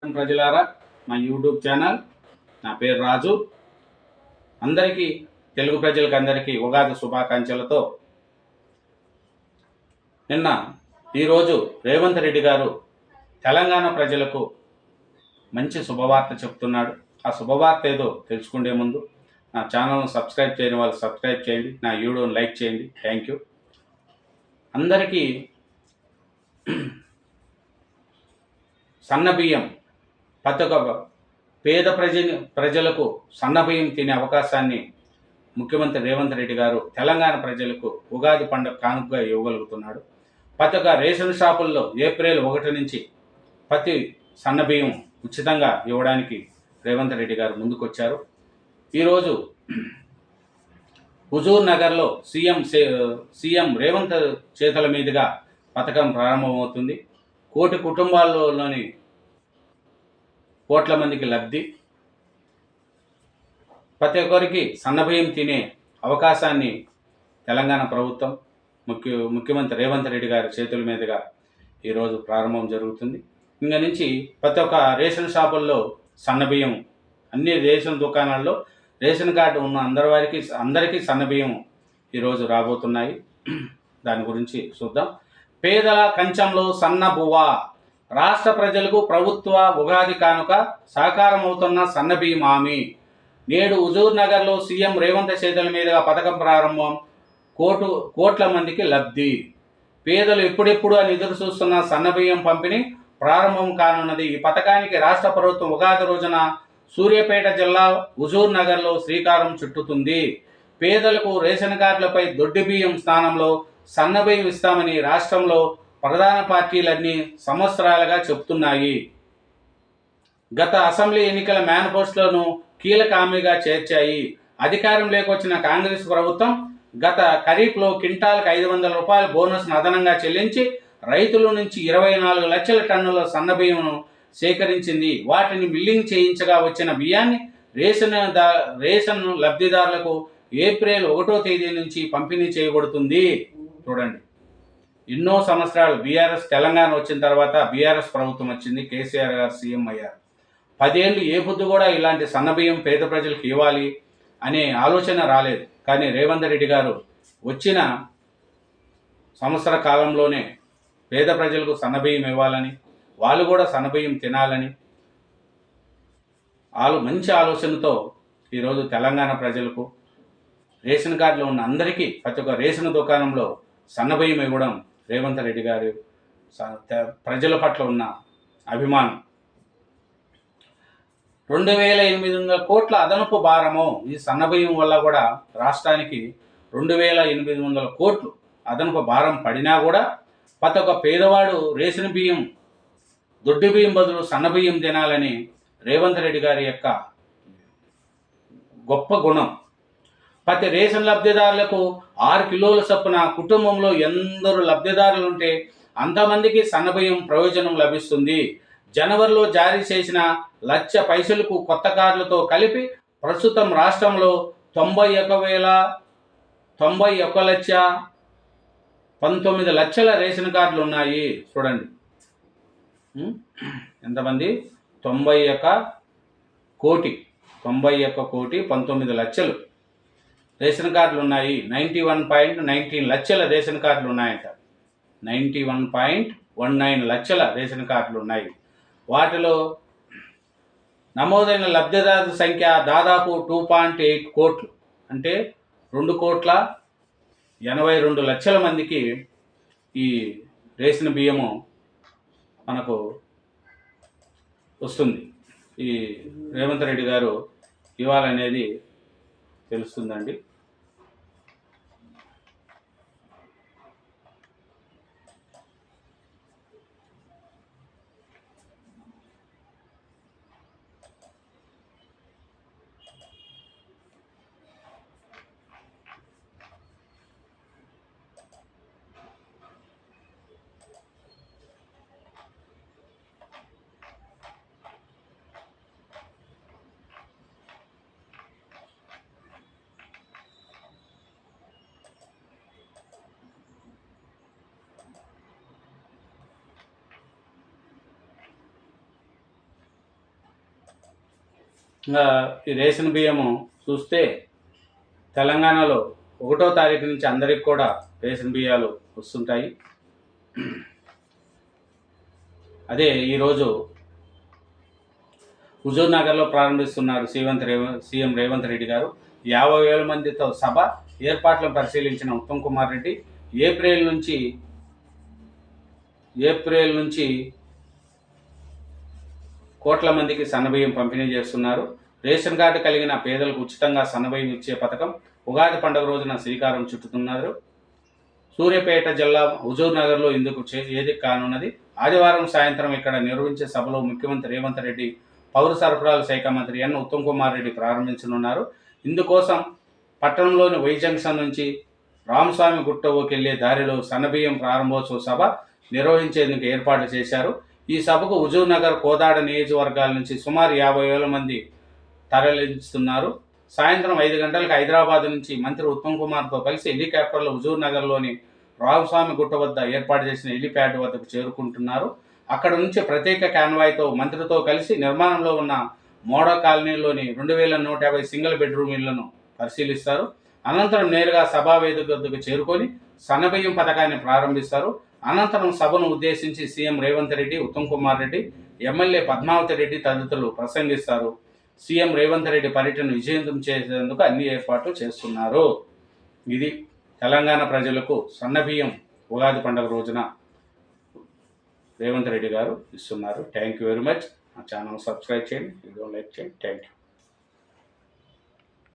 ప్రజలారా, మా YouTube channel, నా పేరు రాజు. అందరికీ, తెలుగు ప్రజలకు అందరికీ ఉగాది శుభాకాంక్షలతో ఈరోజు రేవంత్ రెడ్డి గారు తెలంగాణ ప్రజలకు మంచి శుభవార్త చెప్తున్నాడు. ఆ శుభవార్త ఏదో తెలుసుకునే ముందు నా ఛానల్ను సబ్స్క్రైబ్ చేయని వాళ్ళు సబ్స్క్రైబ్ చేయండి, నా వీడియోని లైక్ చేయండి. Thank you. అందరికీ సన్నబియ్యం ప్రతి ఒక్క పేద ప్రజలకు సన్నబియ్యం తినే అవకాశాన్ని ముఖ్యమంత్రి రేవంత్ రెడ్డి గారు తెలంగాణ ప్రజలకు ఉగాది పండుగ కానుకగా ఇవ్వగలుగుతున్నాడు. ప్రతి ఒక్క రేషన్ షాపుల్లో ఏప్రిల్ 1 నుంచి ప్రతి సన్నబియ్యం ఉచితంగా ఇవ్వడానికి రేవంత్ రెడ్డి గారు ముందుకొచ్చారు. ఈరోజు హుజూర్ నగర్లో సీఎం రేవంత్ చేతుల మీదుగా పథకం ప్రారంభమవుతుంది. కోటి కుటుంబాల్లోని కోట్ల మందికి లబ్ధి, ప్రతి ఒక్కరికి సన్నబియ్యం తినే అవకాశాన్ని తెలంగాణ ప్రభుత్వం ముఖ్యమంత్రి రేవంత్ రెడ్డి గారి చేతుల మీదుగా ఈరోజు ప్రారంభం జరుగుతుంది. ఇంకా నుంచి ప్రతి ఒక్క రేషన్ షాపుల్లో సన్నబియ్యం, అన్ని రేషన్ దుకాణాల్లో రేషన్ కార్డు ఉన్న అందరికీ సన్నబియ్యం ఈరోజు రాబోతున్నాయి. దాని గురించి చూద్దాం. పేదల కంచంలో సన్న బువ్వ, రాష్ట్ర ప్రజలకు ప్రభుత్వ ఉగాది కానుక సాకారమవుతున్న సన్నబియ్యం హామీ. నేడు హుజూర్ నగర్లో సీఎం రేవంత్ చేతుల మీదుగా పథకం ప్రారంభం. కోట్ల మందికి లబ్ధి. పేదలు ఎప్పుడెప్పుడు అని ఎదురు చూస్తున్న సన్నబియ్యం పంపిణీ ప్రారంభం కానున్నది. ఈ పథకానికి రాష్ట్ర ప్రభుత్వం ఉగాది రోజున సూర్యాపేట జిల్లా హుజూర్ నగర్లో శ్రీకారం చుట్టుతుంది. పేదలకు రేషన్ కార్డులపై దొడ్డి బియ్యం స్థానంలో సన్నబియ్యం ఇస్తామని రాష్ట్రంలో ప్రధాన పార్టీలన్నీ సంవత్సరాలుగా చెబుతున్నాయి. గత అసెంబ్లీ ఎన్నికల మేనిఫెస్టోను కీలక హామీగా చేర్చాయి. అధికారంలోకి వచ్చిన కాంగ్రెస్ ప్రభుత్వం గత ఖరీఫ్లో క్వింటాల్కి 500 రూపాయల బోనస్ను అదనంగా చెల్లించి రైతుల నుంచి 24 లక్షల టన్నుల సన్నబియ్యంను సేకరించింది. వాటిని మిల్లింగ్ చేయించగా వచ్చిన బియ్యాన్ని రేషన్ లబ్ధిదారులకు ఏప్రిల్ 1వ తేదీ నుంచి పంపిణీ చేయబడుతుంది. చూడండి, ఎన్నో సంవత్సరాలు తెలంగాణ వచ్చిన తర్వాత బీఆర్ఎస్ ప్రభుత్వం వచ్చింది, కేసీఆర్ గారు సీఎం అయ్యారు. 10 ఏళ్ళు ఏ బుద్ధి కూడా ఇలాంటి సన్నబియ్యం పేద ప్రజలకు ఇవ్వాలి అనే ఆలోచన రాలేదు. కానీ రేవంత్ రెడ్డి గారు వచ్చిన సంవత్సర కాలంలోనే పేద ప్రజలకు సన్నబియ్యం ఇవ్వాలని, వాళ్ళు కూడా సన్నబియ్యం తినాలని మంచి ఆలోచనతో ఈరోజు తెలంగాణ ప్రజలకు రేషన్ కార్డులో ఉన్న అందరికీ ప్రతి ఒక్క రేషన్ దుకాణంలో సన్నబియ్యం ఇవ్వడం రేవంత్ రెడ్డి గారు ప్రజల పట్ల ఉన్న అభిమానం. 2800 కోట్ల అదనపు భారము ఈ సన్నబియ్యం వల్ల కూడా రాష్ట్రానికి 2800 కోట్లు అదనపు భారం పడినా కూడా ప్రతి ఒక్క పేదవాడు రేషన్ బియ్యం, దొడ్డి బియ్యం బదులు సన్నబియ్యం తినాలని రేవంత్ రెడ్డి గారి యొక్క గొప్ప గుణం. ప్రతి రేషన్ లబ్ధిదారులకు 6 కిలోల చొప్పున కుటుంబంలో ఎందరు లబ్ధిదారులు ఉంటే అంతమందికి సన్నబియ్యం ప్రయోజనం లభిస్తుంది. జనవరిలో జారీ చేసిన 1,00,000 పైసలకు కొత్త కార్డులతో కలిపి ప్రస్తుతం రాష్ట్రంలో 91,19 లక్షల రేషన్ కార్డులు ఉన్నాయి. చూడండి ఎంతమంది, 91 కోటి 19 లక్షలు రేషన్ కార్డులు ఉన్నాయి. 91.19 లక్షల రేషన్ కార్డులు ఉన్నాయంట. 91.19 లక్షల రేషన్ కార్డులు ఉన్నాయి. వాటిలో నమోదైన లబ్ధిదారుల సంఖ్య దాదాపు 2.8 కోట్లు, అంటే 2,82,00,000 మందికి ఈ రేషన్ బియ్యము మనకు వస్తుంది. ఈ రేవంత్ రెడ్డి గారు ఇవ్వాలనేది తెలుస్తుందండి. ఇంకా ఈ రేషన్ బియ్యము చూస్తే తెలంగాణలో 1వ తారీఖు నుంచి అందరికి కూడా రేషన్ బియ్యాలు వస్తుంటాయి. అదే ఈరోజు హుజూర్ నగర్లో ప్రారంభిస్తున్నారు సీఎం రేవంత్ రెడ్డి గారు. 50,000 మందితో సభ ఏర్పాట్లను పరిశీలించిన ఉత్తమ్ కుమార్ రెడ్డి ఏప్రిల్ నుంచి కోట్ల మందికి సన్నబియ్యం పంపిణీ చేస్తున్నారు. రేషన్ కార్డు కలిగిన పేదలకు ఉచితంగా సన్నబియ్యం ఇచ్చే పథకం ఉగాది పండుగ రోజున శ్రీకారం చుట్టుతున్నారు. సూర్యాపేట జిల్లా హుజూర్ నగర్లో ఇందుకు ఏది కానున్నది. ఆదివారం సాయంత్రం ఇక్కడ నిర్వహించే సభలో ముఖ్యమంత్రి రేవంత్ రెడ్డి, పౌర సరఫరాల శాఖ మంత్రి ఎన్ ఉత్తమ్ కుమార్ రెడ్డి ప్రారంభించనున్నారు. ఇందుకోసం పట్టణంలోని వై జంక్షన్ నుంచి రామస్వామి గుట్టకెళ్లే దారిలో సన్నబియ్యం ప్రారంభోత్సవ సభ నిర్వహించేందుకు ఏర్పాట్లు చేశారు. ఈ సభకు హుజూర్ నగర్, కోదాడ నియోజకవర్గాల నుంచి సుమారు 50,000 మంది తరలిస్తున్నారు. సాయంత్రం 5 గంటలకు హైదరాబాద్ నుంచి మంత్రి ఉత్తమ్ కుమార్తో కలిసి హెలికాప్టర్లో హుజూర్ నగర్లోని రామస్వామి గుట్ట వద్ద ఏర్పాటు చేసిన హెలిప్యాడ్ వద్దకు చేరుకుంటున్నారు. అక్కడ నుంచి ప్రత్యేక కాన్వాయ్తో మంత్రితో కలిసి నిర్మాణంలో ఉన్న మోడో కాలనీలోని 2,150 సింగిల్ బెడ్రూమ్ ఇళ్లను పరిశీలిస్తారు. అనంతరం నేరుగా సభా వేదిక వద్దకు చేరుకొని సన్నబియ్యం పథకాన్ని ప్రారంభిస్తారు. అనంతరం సభను ఉద్దేశించి సీఎం రేవంత్ రెడ్డి, ఉత్తమ్ కుమార్ రెడ్డి, ఎమ్మెల్యే పద్మావతి రెడ్డి తదితరులు ప్రసంగిస్తారు. సీఎం రేవంత్ రెడ్డి పర్యటన విజయవంతం చేసేందుకు అన్ని ఏర్పాట్లు చేస్తున్నారు. ఇది తెలంగాణ ప్రజలకు సన్నబియ్యం ఉగాది పండుగ రోజున రేవంత్ రెడ్డి గారు ఇస్తున్నారు. Thank you very much. మా ఛానల్ సబ్స్క్రైబ్ చేయండి, వీడియో లైక్ చేయండి. Thank you.